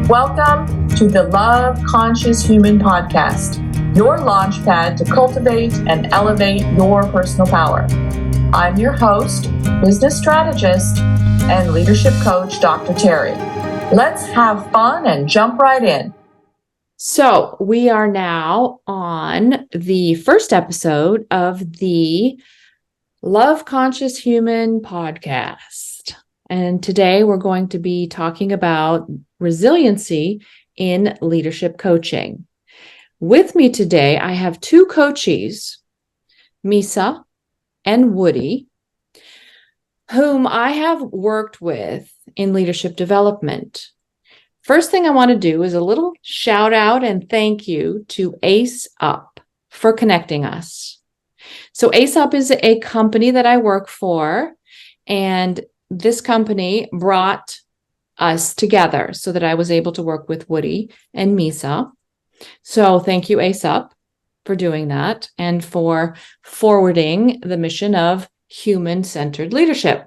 Welcome to the Love Conscious Human podcast, your launchpad to cultivate and elevate your personal power. I'm your host, business strategist, and leadership coach, Dr. Teri. Let's have fun and jump right in. So we are now on the first episode of the Love Conscious Human podcast. And today we're going to be talking about resiliency in leadership coaching. With me today, I have two coaches, Misa and Woody, whom I have worked with in leadership development. First thing I want to do is a little shout out and thank you to Ace Up for connecting us. So Ace Up is a company that I work for, and this company brought us together so that I was able to work with Woody and Misa. So thank you, Ace Up, for doing that and for forwarding the mission of human-centered leadership.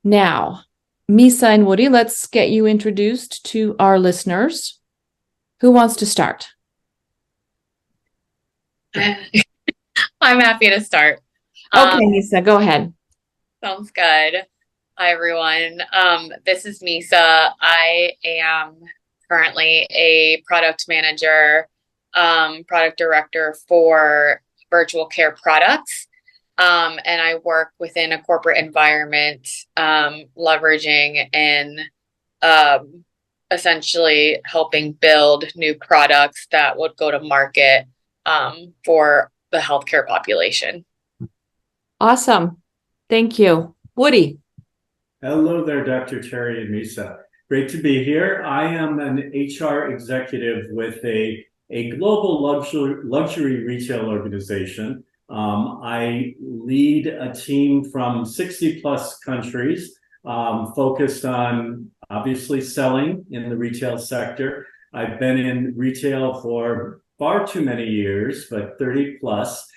Now, Misa and Woody, let's get you introduced to our listeners. Who wants to start? I'm happy to start. Okay, Misa, go ahead. Sounds good. Hi, everyone. This is Misa. I am currently a product manager, product director for virtual care products. And I work within a corporate environment, leveraging and essentially helping build new products that would go to market for the healthcare population. Awesome. Thank you. Woody. Hello there, Dr. Teri and Misa. Great to be here. I am an HR executive with a global luxury retail organization. I lead a team from 60 plus countries, focused on obviously selling in the retail sector. I've been in retail for far too many years, but 30 plus.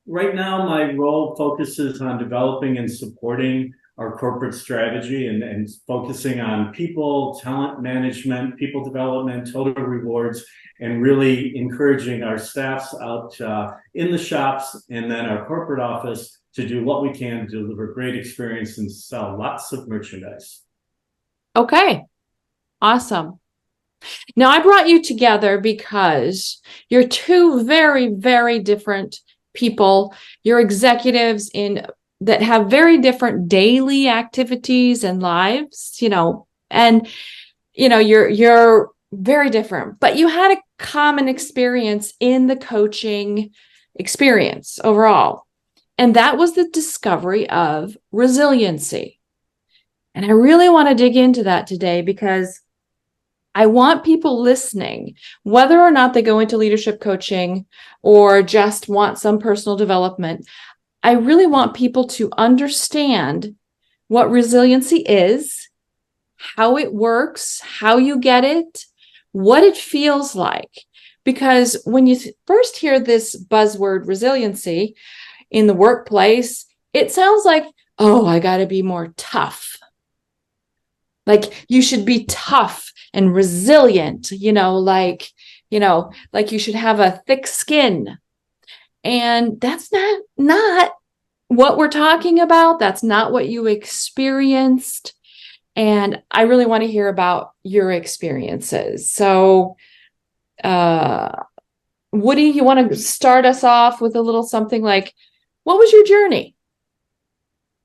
Right now, my role focuses on developing and supporting our corporate strategy and focusing on people, talent management, people development, total rewards, and really encouraging our staffs out in the shops and then our corporate office to do what we can to deliver great experience and sell lots of merchandise. Okay. Awesome. Now, I brought you together because you're two very, very different people. You're executives that have very different daily activities and lives, you're very different, but you had a common experience in the coaching experience overall. And that was the discovery of resiliency. And I really want to dig into that today because I want people listening, whether or not they go into leadership coaching or just want some personal development, I really want people to understand what resiliency is, how it works, how you get it, what it feels like. Because when you first hear this buzzword resiliency in the workplace, it sounds like, oh, I got to be more tough. Like you should be tough and resilient, like you should have a thick skin. And that's not what we're talking about. That's not what you experienced. And I really want to hear about your experiences. So, Woody, you want to start us off with a little something like, what was your journey?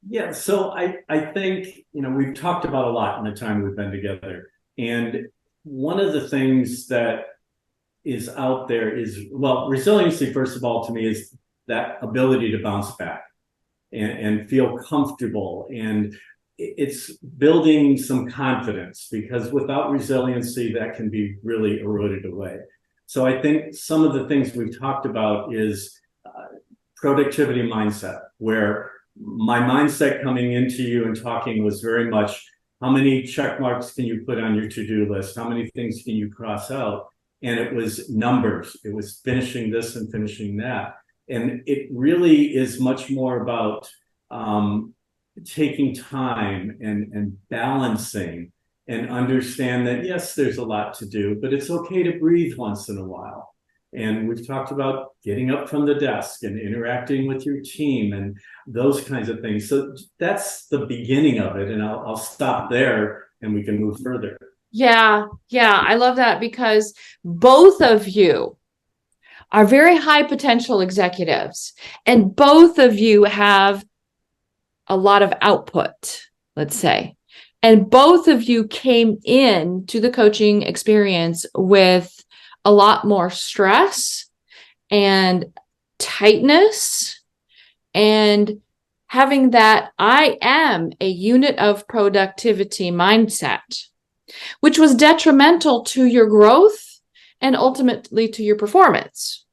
Yeah, so I think, we've talked about a lot in the time we've been together. And one of the things that is out there is, resiliency, first of all, to me, is that ability to bounce back and feel comfortable. And it's building some confidence, because without resiliency, that can be really eroded away. So I think some of the things we've talked about is productivity mindset, where my mindset coming into you and talking was very much, how many check marks can you put on your to-do list? How many things can you cross out? And it was numbers. It was finishing this and finishing that. And it really is much more about taking time and balancing and understand that, yes, there's a lot to do, but it's okay to breathe once in a while. And we've talked about getting up from the desk and interacting with your team and those kinds of things. So that's the beginning of it. And I'll stop there and we can move further. Yeah. I love that because both of you are very high potential executives and both of you have a lot of output, let's say. And both of you came in to the coaching experience with a lot more stress and tightness and having that I am a unit of productivity mindset, which was detrimental to your growth and ultimately to your performance.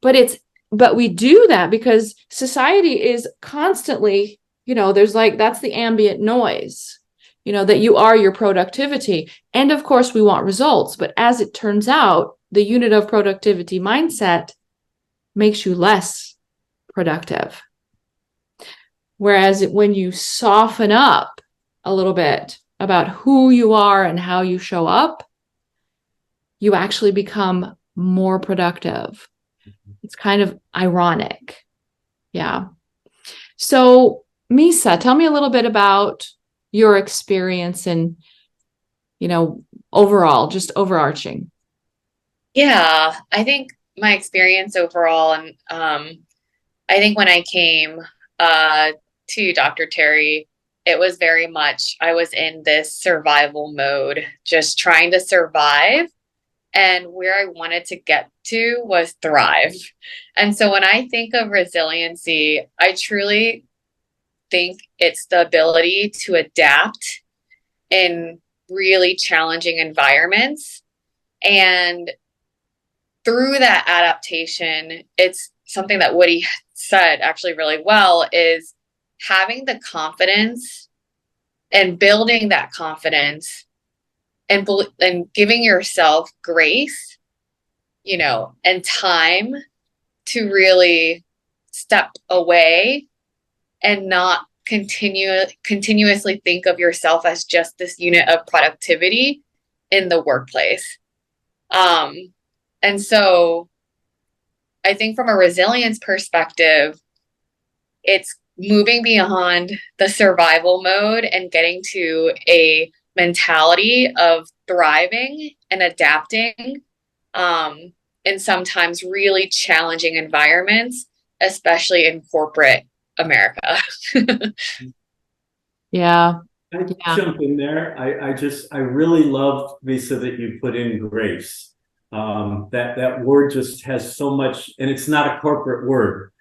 But we do that because society is constantly, there's that's the ambient noise, that you are your productivity. And of course we want results, but as it turns out, the unit of productivity mindset makes you less productive. Whereas when you soften up a little bit about who you are and how you show up, you actually become more productive. It's kind of ironic. Yeah. So, Misa, tell me a little bit about your experience and, overall, just overarching. Yeah, I think my experience overall, and I think when I came to Dr. Teri, it was very much, I was in this survival mode, just trying to survive. And where I wanted to get to was thrive. And so when I think of resiliency, I truly think it's the ability to adapt in really challenging environments. And through that adaptation, it's something that Woody said actually really well, is having the confidence and building that confidence and giving yourself grace, and time to really step away and not continuously think of yourself as just this unit of productivity in the workplace. And so I think from a resilience perspective, it's moving beyond the survival mode and getting to a mentality of thriving and adapting in sometimes really challenging environments, especially in corporate America. Yeah. I jump in there. I really love, Misa, that you put in grace. That word just has so much, and it's not a corporate word,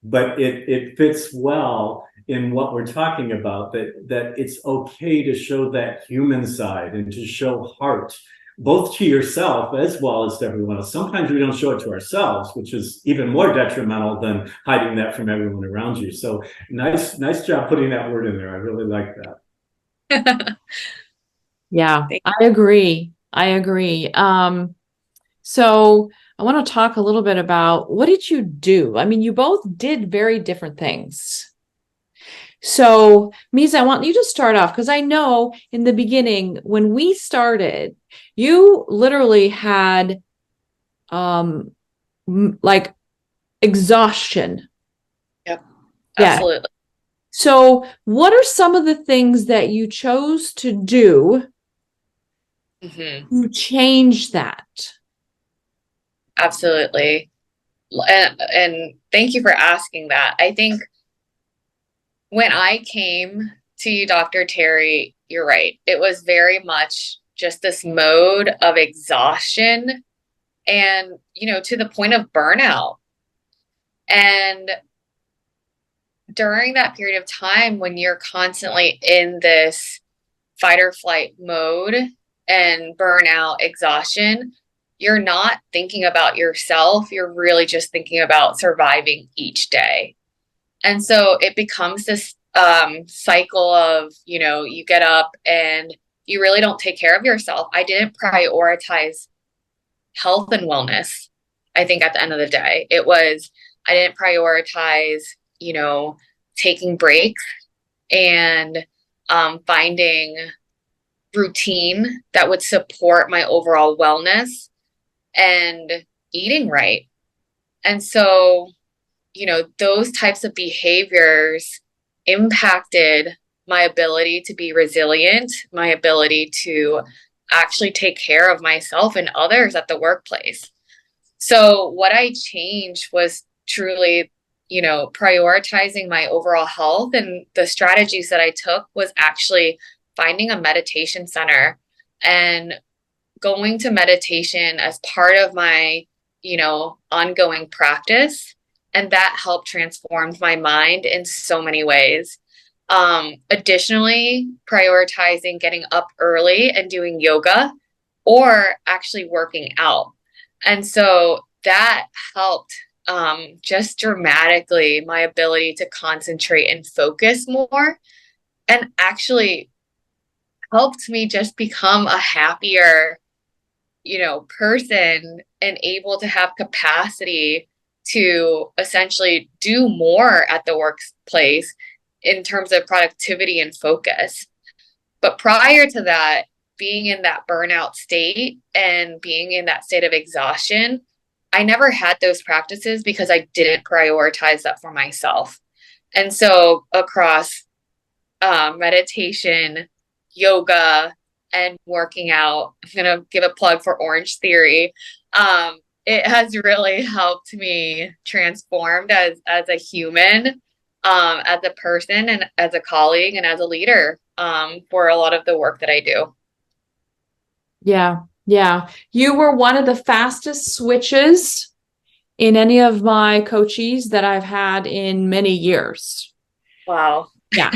but it fits well in what we're talking about, that it's okay to show that human side and to show heart, both to yourself as well as to everyone else. Sometimes we don't show it to ourselves, which is even more detrimental than hiding that from everyone around you. So nice job putting that word in there. I really like that. Yeah, I agree. So I want to talk a little bit about, what did you do? I mean, you both did very different things. So, Misa, I want you to start off, because I know in the beginning, when we started, you literally had like exhaustion. Yep, absolutely. Yeah. So what are some of the things that you chose to do to change that? Absolutely. And thank you for asking that. I think when I came to you, Dr. Teri, you're right. It was very much just this mode of exhaustion and, to the point of burnout. And during that period of time, when you're constantly in this fight or flight mode and burnout, exhaustion, you're not thinking about yourself. You're really just thinking about surviving each day. And so it becomes this cycle of, you get up and you really don't take care of yourself. I didn't prioritize health and wellness. I think at the end of the day, I didn't prioritize, taking breaks and finding routine that would support my overall wellness and eating right. And so, those types of behaviors impacted my ability to be resilient, my ability to actually take care of myself and others at the workplace. So what I changed was truly, prioritizing my overall health. And the strategies that I took was actually finding a meditation center and going to meditation as part of my, ongoing practice. And that helped transform my mind in so many ways. Additionally, prioritizing getting up early and doing yoga or actually working out. And so that helped just dramatically my ability to concentrate and focus more, and actually helped me just become a happier, person and able to have capacity to essentially do more at the workplace in terms of productivity and focus. But prior to that, being in that burnout state and being in that state of exhaustion, I never had those practices because I didn't prioritize that for myself. And so across meditation, yoga, and working out, I'm going to give a plug for Orange Theory. It has really helped me transform as a human, as a person, and as a colleague, and as a leader, for a lot of the work that I do. Yeah. Yeah. You were one of the fastest switches in any of my coaches that I've had in many years. Wow. Yeah.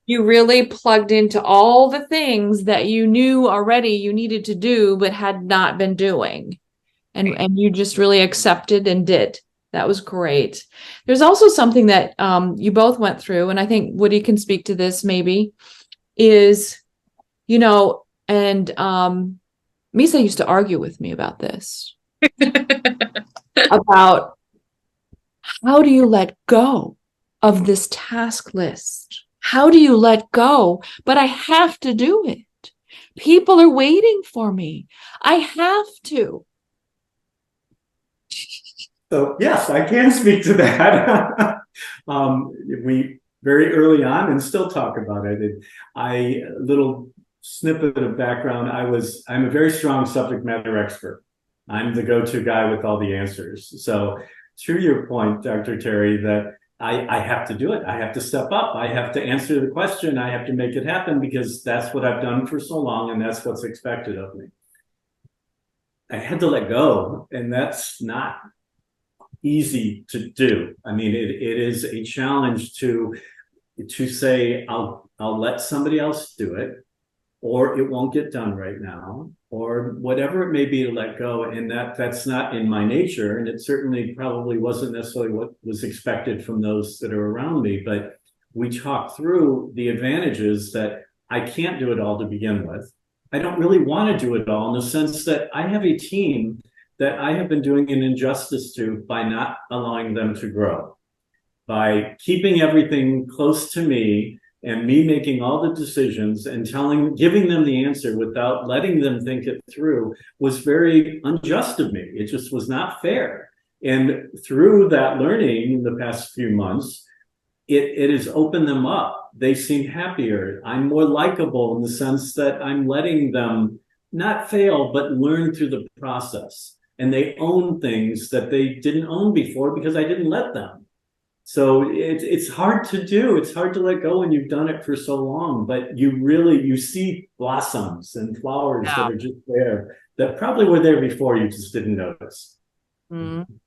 You really plugged into all the things that you knew already you needed to do, but had not been doing. And you just really accepted and did. That was great. There's also something that you both went through, and I think Woody can speak to this maybe, is, and Misa used to argue with me about this, about how do you let go of this task list? How do you let go? But I have to do it. People are waiting for me. I have to. So yes, I can speak to that. We very early on and still talk about it. A little snippet of background. I'm a very strong subject matter expert. I'm the go-to guy with all the answers. So to your point, Dr. Teri, that I have to do it. I have to step up. I have to answer the question. I have to make it happen because that's what I've done for so long and that's what's expected of me. I had to let go, and that's not easy to do. I mean, it is a challenge to say, I'll let somebody else do it, or it won't get done right now, or whatever it may be, to let go. And that's not in my nature. And it certainly probably wasn't necessarily what was expected from those that are around me. But we talked through the advantages that I can't do it all to begin with. I don't really want to do it all, in the sense that I have a team that I have been doing an injustice to by not allowing them to grow, by keeping everything close to me and me making all the decisions and giving them the answer without letting them think it through, was very unjust of me. It just was not fair. And through that learning in the past few months, it has opened them up. They seem happier. I'm more likable in the sense that I'm letting them not fail, but learn through the process. And they own things that they didn't own before because I didn't let them. So it's hard to do. It's hard to let go when you've done it for so long, but you see blossoms and flowers that are just there that probably were there before, you just didn't notice.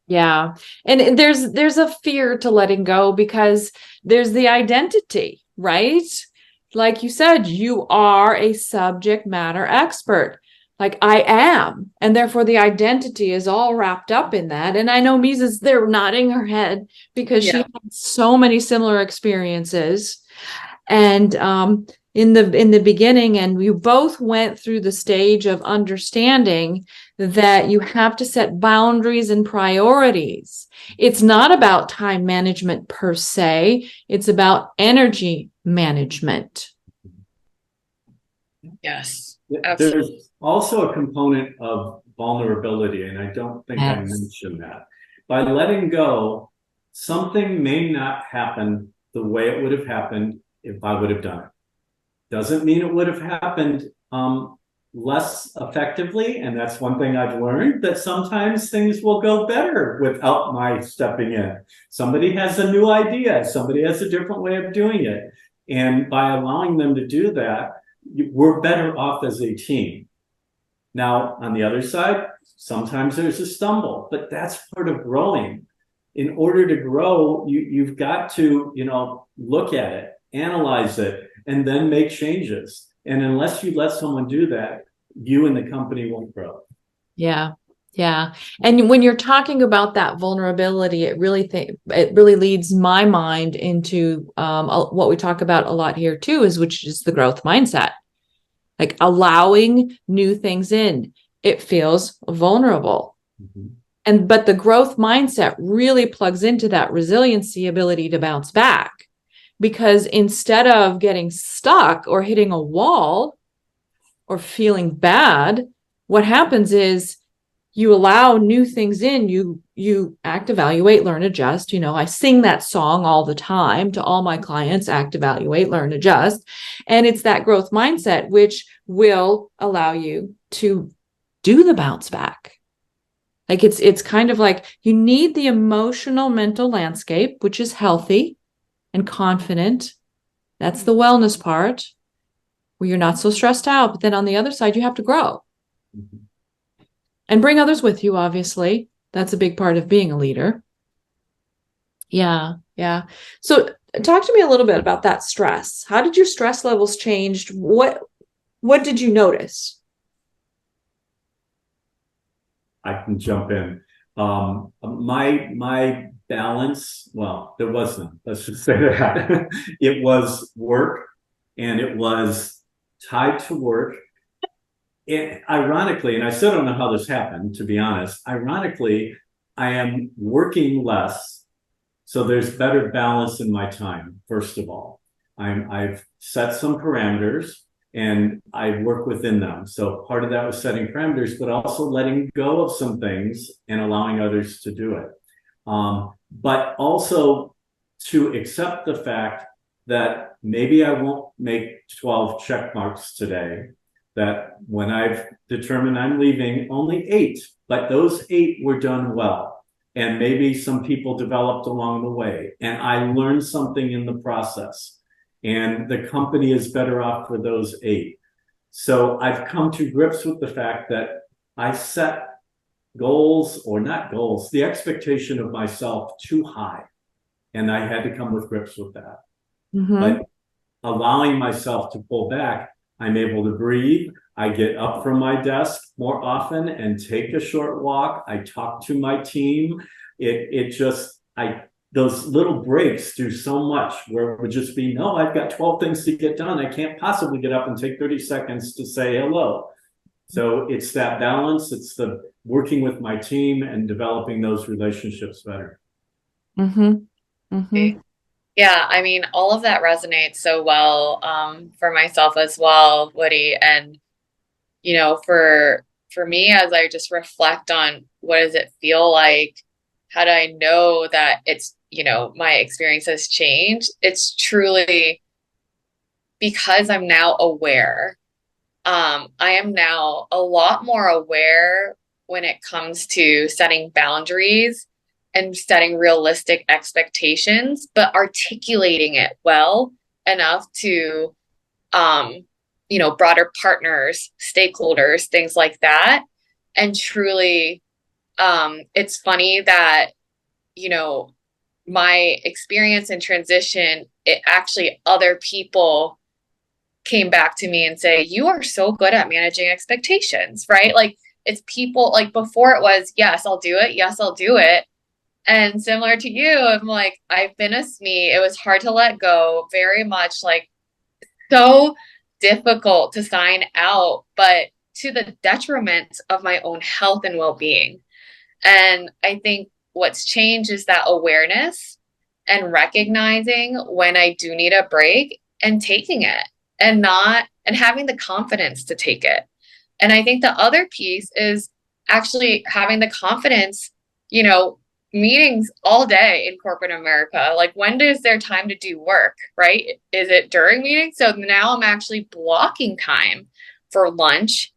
Yeah. And there's a fear to letting go because there's the identity, right? Like you said, you are a subject matter expert. Like I am, and therefore the identity is all wrapped up in that. And I know Misa's there nodding her head because she had so many similar experiences. And in the beginning, and we both went through the stage of understanding that you have to set boundaries and priorities. It's not about time management per se. It's about energy management. Yes. Absolutely. There's also a component of vulnerability, and I don't think I Yes. mentioned that. By letting go, something may not happen the way it would have happened if I would have done it. Doesn't mean it would have happened less effectively. And that's one thing I've learned, that sometimes things will go better without my stepping in. Somebody has a new idea. Somebody has a different way of doing it. And by allowing them to do that, we're better off as a team. Now, on the other side, sometimes there's a stumble, but that's part of growing. In order to grow, you've got to, look at it, analyze it, and then make changes. And unless you let someone do that, you and the company won't grow. Yeah. Yeah. And when you're talking about that vulnerability, it really leads my mind into what we talk about a lot here too, which is the growth mindset. Like allowing new things in. It feels vulnerable. Mm-hmm. But the growth mindset really plugs into that resiliency ability to bounce back. Because instead of getting stuck or hitting a wall or feeling bad, what happens is you allow new things in, you act, evaluate, learn, adjust. I sing that song all the time to all my clients: act, evaluate, learn, adjust. And it's that growth mindset which will allow you to do the bounce back. Like it's kind of like you need the emotional mental landscape, which is healthy and confident. That's the wellness part where you're not so stressed out. But then on the other side, you have to grow. Mm-hmm. And bring others with you, obviously. That's a big part of being a leader. Yeah, yeah. So talk to me a little bit about that stress. How did your stress levels change? What did you notice? I can jump in. My balance, well, there was none. Let's just say that. It was work, and it was tied to work. Ironically, and I still don't know how this happened, to be honest, ironically, I am working less. So there's better balance in my time, first of all. I've set some parameters and I work within them. So part of that was setting parameters, but also letting go of some things and allowing others to do it. But also to accept the fact that maybe I won't make 12 check marks today, that when I've determined I'm leaving, only 8, but those 8 were done well. And maybe some people developed along the way. And I learned something in the process. And the company is better off for those 8. So I've come to grips with the fact that I set goals, or not goals, the expectation of myself too high. And I had to come with grips with that. Mm-hmm. But allowing myself to pull back, I'm able to breathe. I get up from my desk more often and take a short walk. I talk to my team. Those little breaks do so much, where it would just be, no, I've got 12 things to get done. I can't possibly get up and take 30 seconds to say hello. So it's that balance. It's the working with my team and developing those relationships better. Mm-hmm. Mm-hmm. Yeah, I mean, all of that resonates so well for myself as well, Woody. And, for me, as I just reflect on what does it feel like, how do I know that it's, my experience has changed? It's truly because I'm now aware. I am now a lot more aware when it comes to setting boundaries and setting realistic expectations, but articulating it well enough to, broader partners, stakeholders, things like that. And truly, it's funny that, my experience in transition, it actually other people came back to me and say, you are so good at managing expectations, right? Like it's people, like before it was, yes, I'll do it. Yes, I'll do it. And similar to you, I'm like, I've been a SME. It was hard to let go, very much like so difficult to sign out, but to the detriment of my own health and well-being. And I think what's changed is that awareness and recognizing when I do need a break and taking it and not and having the confidence to take it. And I think the other piece is actually having the confidence, meetings all day in corporate America. Like, when is there time to do work, right? Is it during meetings? So now I'm actually blocking time for lunch,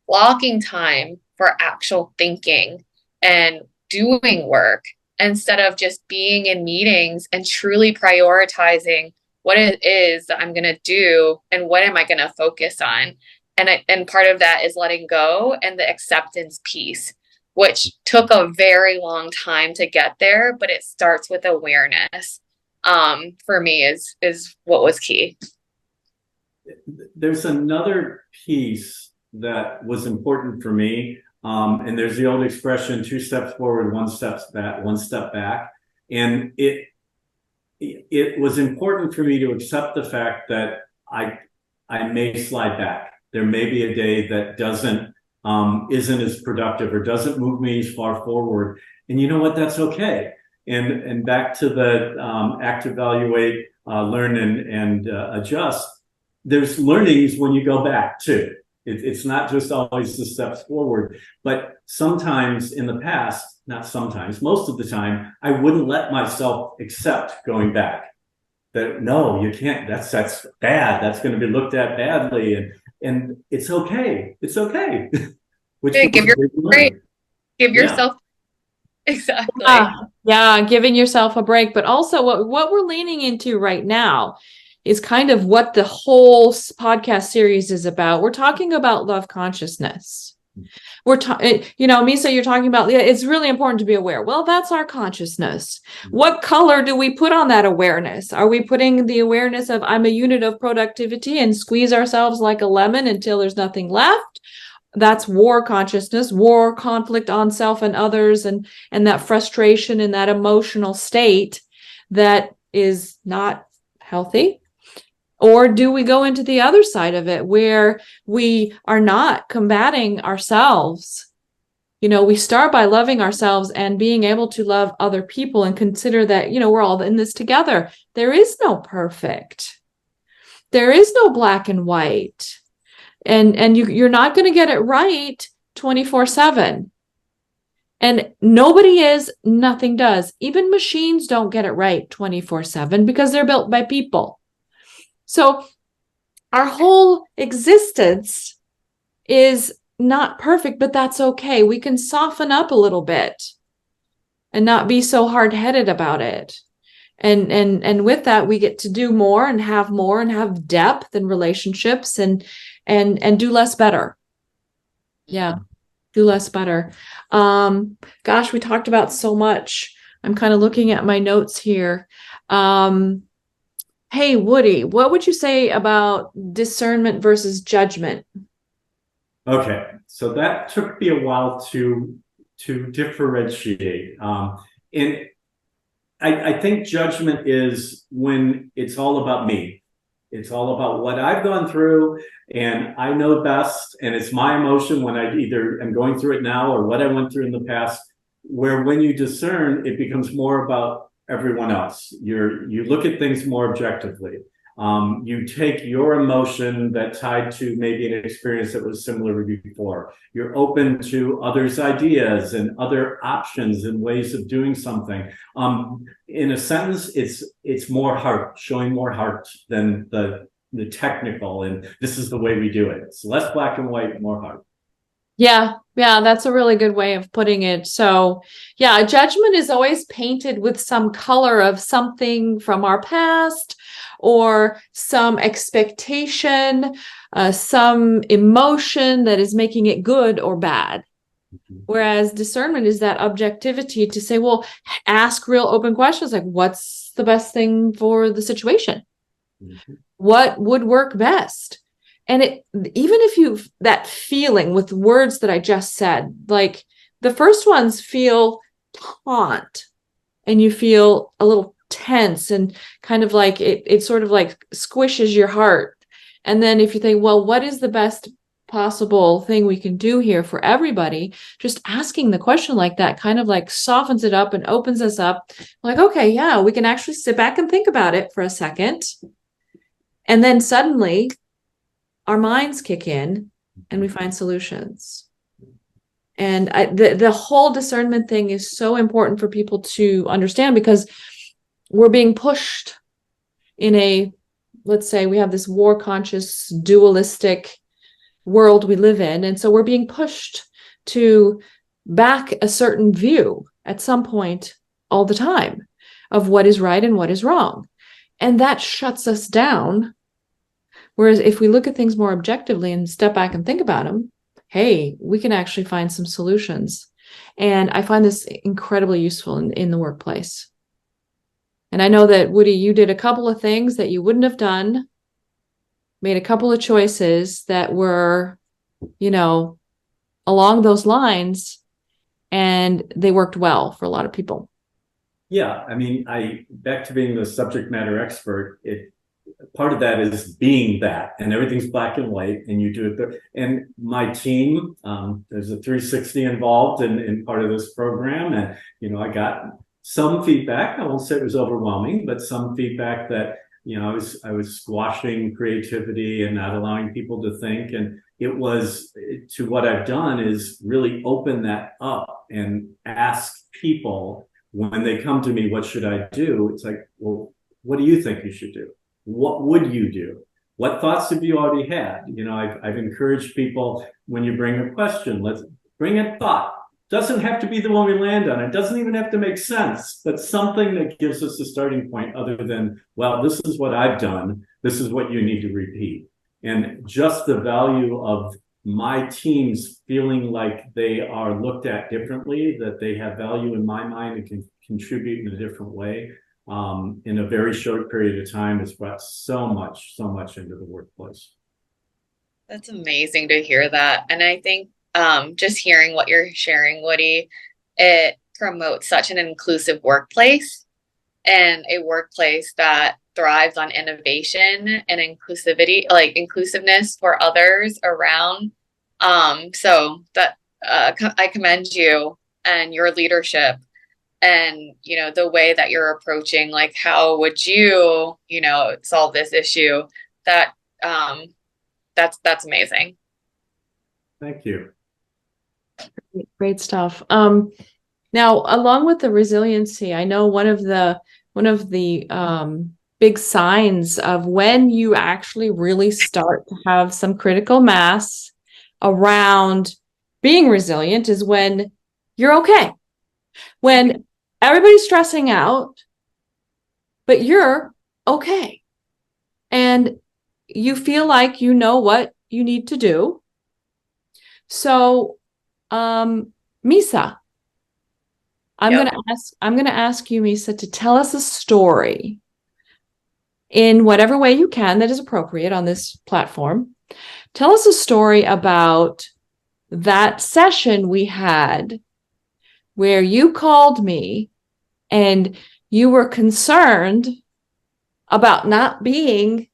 blocking time for actual thinking and doing work, instead of just being in meetings and truly prioritizing what it is that I'm going to do and what am I going to focus on. And part of that is letting go and the acceptance piece, which took a very long time to get there, but it starts with awareness. For me is what was key. There's another piece that was important for me. And there's the old expression, 2 steps forward, 1 step back. And it was important for me to accept the fact that I may slide back. There may be a day that isn't as productive or doesn't move me as far forward. And you know what? That's okay. And back to the act, evaluate, learn, and adjust. There's learnings when you go back too. It's not just always the steps forward, but sometimes in the past, not sometimes, most of the time, I wouldn't let myself accept going back. That no, you can't. That's bad. That's going to be looked at badly, and it's okay. It's okay. Which give yourself exactly. Yeah, giving yourself a break, but also what we're leaning into right now is kind of what the whole podcast series is about. We're talking about love consciousness. Misa, you're talking about, it's really important to be aware. Well, that's our consciousness. What color do we put on that awareness? Are we putting the awareness of I'm a unit of productivity and squeeze ourselves like a lemon until there's nothing left? That's war consciousness, war, conflict on self and others, and that frustration and that emotional state that is not healthy. Or do we go into the other side of it where we are not combating ourselves? We start by loving ourselves and being able to love other people and consider that, we're all in this together. There is no perfect. There is no black and white. And you're not going to get it right 24/7. And nobody is, nothing does. Even machines don't get it right 24/7 because they're built by people. So our whole existence is not perfect, but that's okay. We can soften up a little bit and not be so hard-headed about it. And with that, we get to do more and have depth in relationships and do less better. Yeah, do less better. Gosh, we talked about so much. I'm kind of looking at my notes here. Hey, Woody, what would you say about discernment versus judgment? Okay, so that took me a while to differentiate. And I think judgment is when it's all about me. It's all about what I've gone through, and I know best, and it's my emotion when I either am going through it now or what I went through in the past, where when you discern, it becomes more about everyone else. You look at things more objectively. You take your emotion that tied to maybe an experience that was similar to you before. You're open to others' ideas and other options and ways of doing something. In a sentence, it's more heart, showing more heart than the technical. And this is the way we do it. It's less black and white, more heart. Yeah, that's a really good way of putting it. So, yeah, judgment is always painted with some color of something from our past or some expectation, some emotion that is making it good or bad. Whereas discernment is that objectivity to say, well, ask real open questions like, what's the best thing for the situation? What would work best? And even if that feeling with words that I just said, like the first ones feel taut and you feel a little tense and kind of like it sort of like squishes your heart. And then if you think, well, what is the best possible thing we can do here for everybody? Just asking the question like that kind of like softens it up and opens us up. Like, okay, yeah, we can actually sit back and think about it for a second. And then suddenly our minds kick in and we find solutions. And the whole discernment thing is so important for people to understand, because we're being pushed in a, let's say we have this war conscious dualistic world we live in. And so we're being pushed to back a certain view at some point all the time of what is right and what is wrong. And that shuts us down. Whereas if we look at things more objectively and step back and think about them, hey, we can actually find some solutions. And I find this incredibly useful in the workplace. And I know that, Woody, you did a couple of things that you wouldn't have done, made a couple of choices that were, along those lines, and they worked well for a lot of people. Yeah, I mean, back to being the subject matter expert, part of that is being that, and everything's black and white, and you do it. And my team, there's a 360 involved in part of this program, and I got some feedback. I won't say it was overwhelming, but some feedback that I was squashing creativity and not allowing people to think. And it was, to what I've done is really open that up and ask people when they come to me, what should I do? It's like, well, what do you think you should do? What would you do? What thoughts have you already had? I've encouraged people, when you bring a question, let's bring a thought. Doesn't have to be the one we land on. It doesn't even have to make sense, but something that gives us a starting point other than, well, this is what I've done. This is what you need to repeat. And just the value of my teams feeling like they are looked at differently, that they have value in my mind and can contribute in a different way in a very short period of time has brought so much into the workplace. That's amazing to hear that. And I think just hearing what you're sharing, Woody, it promotes such an inclusive workplace, and a workplace that thrives on innovation and inclusivity, like inclusiveness for others around. So that I commend you and your leadership, and the way that you're approaching, like, how would you solve this issue? That's amazing. Thank you. Great stuff. Now, along with the resiliency, I know one of the big signs of when you actually really start to have some critical mass around being resilient is when you're okay. When everybody's stressing out, but you're okay. And you feel like you know what you need to do. So, Misa, I'm gonna ask you, Misa, to tell us a story in whatever way you can that is appropriate on this platform. Tell us a story about that session we had where you called me and you were concerned about not being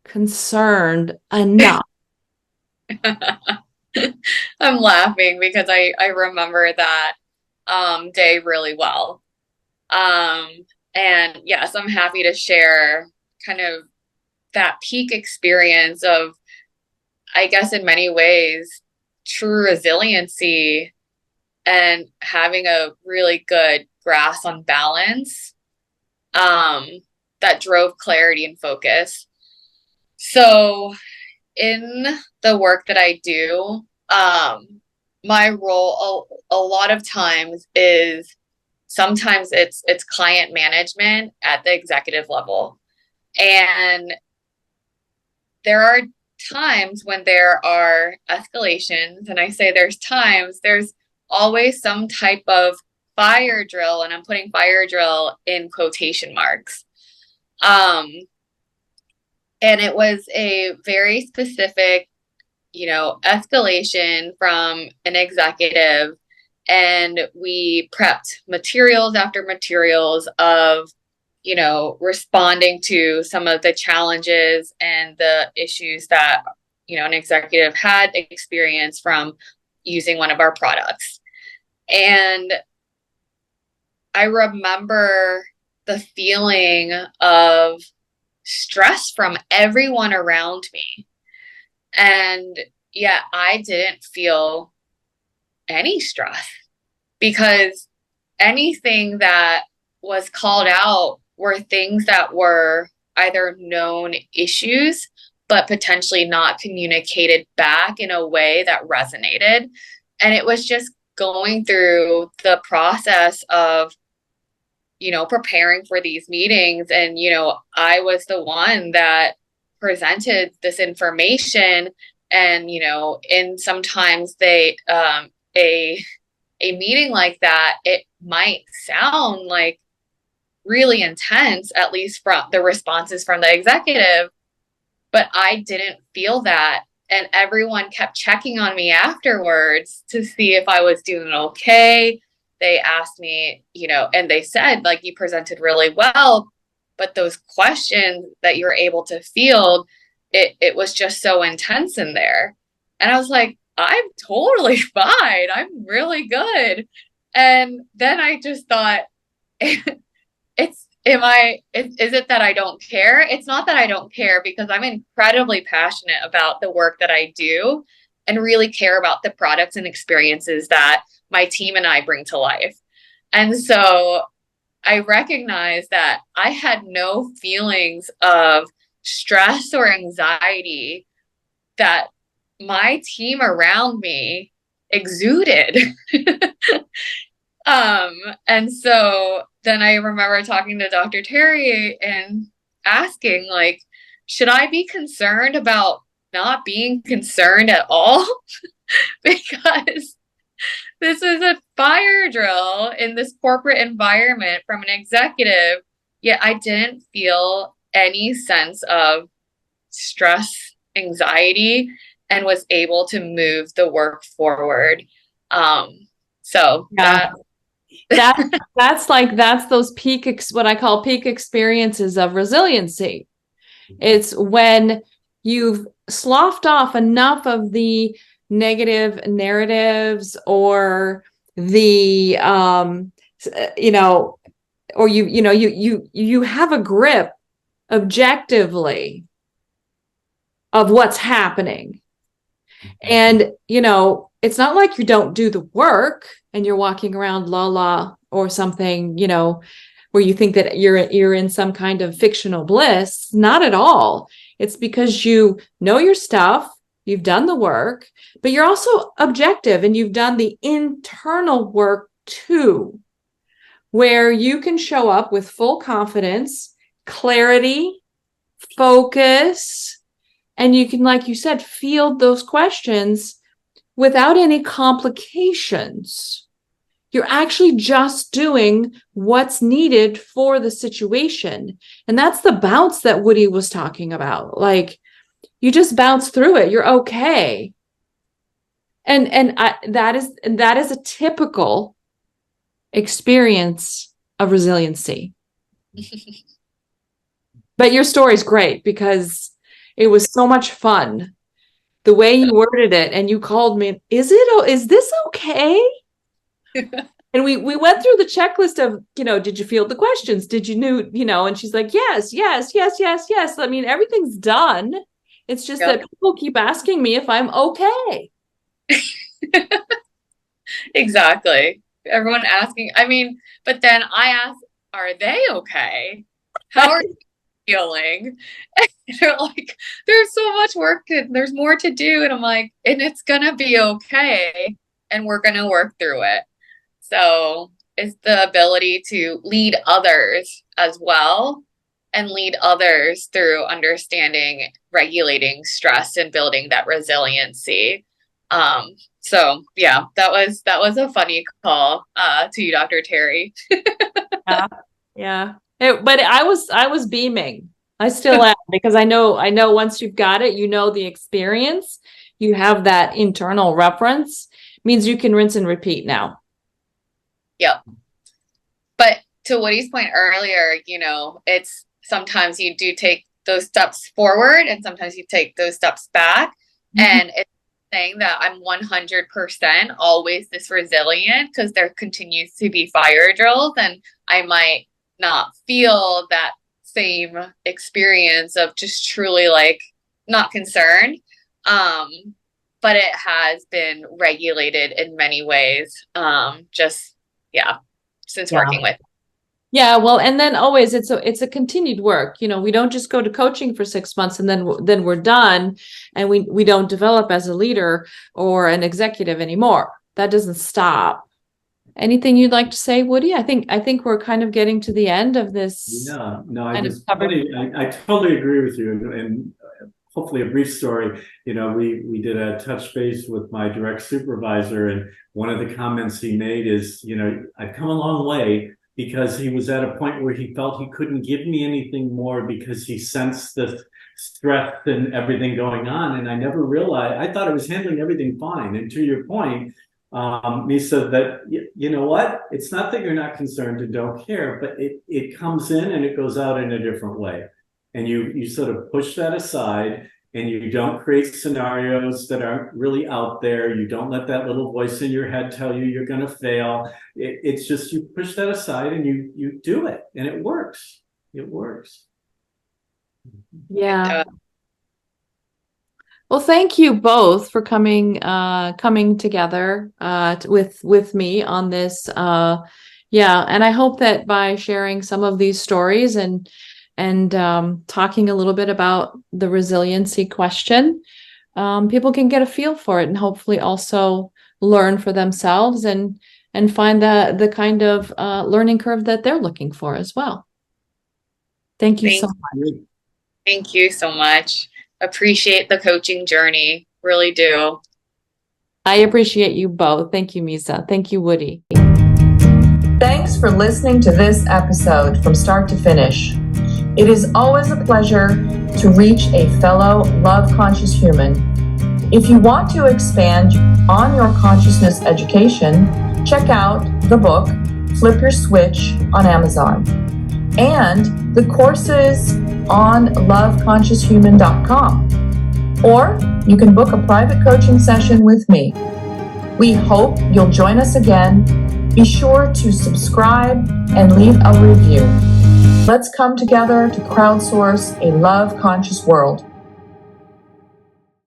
concerned enough. I'm laughing because I remember that day really well. And yes, I'm happy to share kind of that peak experience of, I guess, in many ways, true resiliency and having a really good grasp on balance that drove clarity and focus. So in the work that I do, my role a lot of times is, sometimes it's client management at the executive level. And there are times when there are escalations, and I say there's always some type of fire drill, and I'm putting fire drill in quotation marks. And it was a very specific, escalation from an executive, and we prepped materials after materials of, responding to some of the challenges and the issues that, an executive had experienced from using one of our products. And I remember the feeling of stress from everyone around me. And yet I didn't feel any stress, because anything that was called out were things that were either known issues, but potentially not communicated back in a way that resonated. And it was just going through the process of, preparing for these meetings. And, I was the one that presented this information. And, in sometimes a meeting like that, it might sound like really intense, at least from the responses from the executive, but I didn't feel that. And everyone kept checking on me afterwards to see if I was doing okay. They asked me, and they said, like, you presented really well, but those questions that you're able to field, it was just so intense in there. And I was like, I'm totally fine. I'm really good. And then I just thought, is it that I don't care? It's not that I don't care, because I'm incredibly passionate about the work that I do and really care about the products and experiences that my team and I bring to life. And so I recognized that I had no feelings of stress or anxiety that my team around me exuded. And so then I remember talking to Dr. Teri and asking, like, should I be concerned about not being concerned at all? Because this is a fire drill in this corporate environment from an executive, yet I didn't feel any sense of stress, anxiety, and was able to move the work forward. So yeah. That's those what I call peak experiences of resiliency. It's when you've sloughed off enough of the negative narratives or the or you have a grip objectively of what's happening. And it's not like you don't do the work and you're walking around la la or something, where you think that you're in some kind of fictional bliss. Not at all. It's because you know your stuff, you've done the work, but you're also objective and you've done the internal work too, where you can show up with full confidence, clarity, focus, and you can, like you said, field those questions without any complications. You're actually just doing what's needed for the situation. And that's the bounce that Woody was talking about. Like, you just bounce through it. You're okay. That is a typical experience of resiliency. But your story's great because it was so much fun. The way you worded it, and you called me, is this okay? And we went through the checklist of, did you field the questions? Did you know, and she's like, yes. I mean, everything's done. It's just that people keep asking me if I'm okay. Exactly. Everyone asking, but then I ask, are they okay? How are you feeling? And they're like, there's so much work and there's more to do. And I'm like, and it's gonna be okay. And we're gonna work through it. So it's the ability to lead others as well, and lead others through understanding, regulating stress, and building that resiliency. So yeah, that was a funny call to you, Dr. Teri. Yeah. But I was beaming. I still am, because I know once you've got it, the experience, you have that internal reference, means you can rinse and repeat now. Yep. But to Woody's point earlier, it's sometimes you do take those steps forward and sometimes you take those steps back. Mm-hmm. And it's saying that I'm 100% always this resilient, because there continues to be fire drills and I might not feel that same experience of just truly, like, not concerned, But it has been regulated in many ways. Since working with. Yeah, well, and then always it's a continued work. We don't just go to coaching for 6 months and then we're done, and we don't develop as a leader or an executive anymore. That doesn't stop. Anything you'd like to say, Woody? I think we're kind of getting to the end of this. Yeah, no, I totally agree with you. And hopefully a brief story. We did a touch base with my direct supervisor, and one of the comments he made is, I've come a long way, because he was at a point where he felt he couldn't give me anything more because he sensed the stress and everything going on. And I never realized, I thought I was handling everything fine. And to your point, Misa, that you know what? It's not that you're not concerned and don't care, but it comes in and it goes out in a different way. And you sort of push that aside, and you don't create scenarios that aren't really out there. You don't let that little voice in your head tell you you're going to fail. It's just, you push that aside and you do it, and it works. It works. Yeah. Well, thank you both for coming together with me on this. And I hope that by sharing some of these stories and talking a little bit about the resiliency question, people can get a feel for it and hopefully also learn for themselves and find the kind of learning curve that they're looking for as well. Thank you so much. Thank you so much. Appreciate the coaching journey. Really do. I appreciate you both. Thank you, Misa. Thank you, Woody. Thanks for listening to this episode from start to finish. It is always a pleasure to reach a fellow love-conscious human. If you want to expand on your consciousness education, check out the book, Flip Your Switch, on Amazon, and the courses on loveconscioushuman.com. Or you can book a private coaching session with me. We hope you'll join us again. Be sure to subscribe and leave a review. Let's come together to crowdsource a love-conscious world.